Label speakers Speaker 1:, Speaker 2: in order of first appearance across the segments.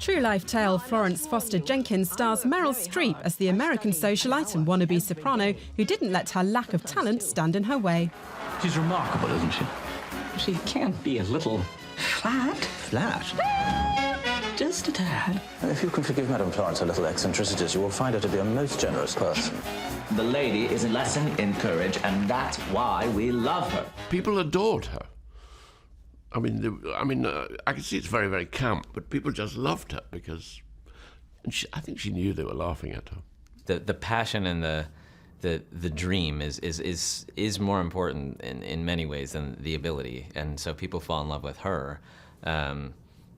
Speaker 1: True-life tale Florence Foster Jenkins stars Meryl Streep as the American socialite and wannabe soprano who didn't let her lack of talent stand in her way.
Speaker 2: She's remarkable, isn't she?
Speaker 3: She can't be a little flat.
Speaker 2: Flat?
Speaker 3: Just a tad.
Speaker 4: If you can forgive Madame Florence her little eccentricities, you will find her to be a most generous person.
Speaker 3: The lady is a lesson in courage, and that's why we love her.
Speaker 5: People adored her. I can see it's very, very camp, but people just loved her because I think she knew they were laughing at her.
Speaker 6: The passion and the dream is more important in many ways than the ability, and so people fall in love with her,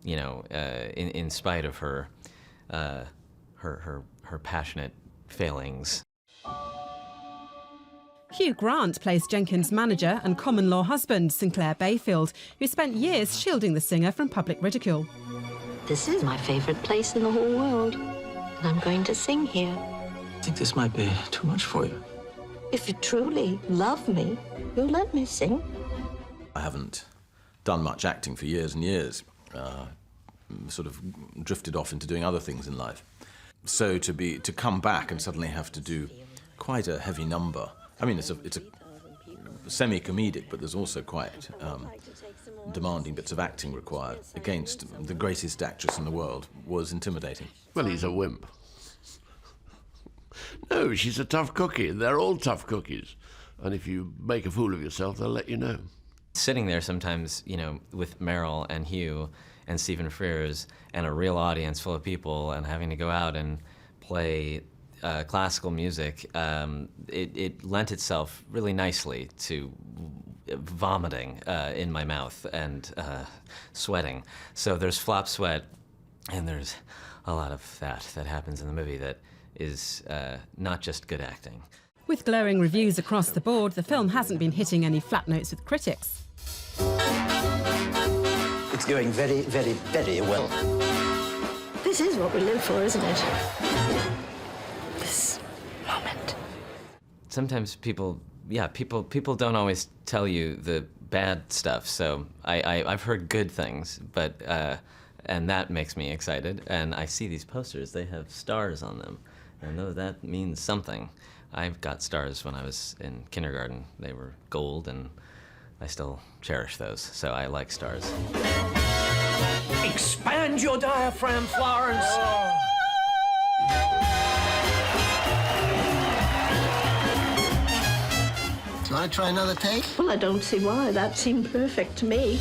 Speaker 6: in spite of her passionate failings.
Speaker 1: Hugh Grant plays Jenkins' manager and common-law husband, Sinclair Bayfield, who spent years shielding the singer from public ridicule.
Speaker 7: This is my favourite place in the whole world, and I'm going to sing here.
Speaker 4: I think this might be too much for you.
Speaker 7: If you truly love me, you'll let me sing.
Speaker 4: I haven't done much acting for years and years. Sort of drifted off into doing other things in life. So to come back and suddenly have to do quite a heavy number. I mean, it's a semi-comedic, but there's also quite demanding bits of acting required against the greatest actress in the world was intimidating.
Speaker 5: Well, he's a wimp. No, she's a tough cookie. They're all tough cookies. And if you make a fool of yourself, they'll let you know.
Speaker 6: Sitting there sometimes, with Meryl and Hugh and Stephen Frears and a real audience full of people and having to go out and play classical music, it lent itself really nicely to vomiting in my mouth and sweating. So there's flop sweat, and there's a lot of that happens in the movie that is not just good acting.
Speaker 1: With glowing reviews across the board, the film hasn't been hitting any flat notes with critics.
Speaker 4: It's going very, very, very well.
Speaker 7: This is what we live for, isn't it? This moment.
Speaker 6: Sometimes people don't always tell you the bad stuff, so I've heard good things, but and that makes me excited. And I see these posters, they have stars on them. I know that means something. I've got stars when I was in kindergarten. They were gold, and I still cherish those, so I like stars.
Speaker 3: Expand your diaphragm, Florence!
Speaker 8: Do you want to try another take?
Speaker 7: Well, I don't see why. That seemed perfect to me.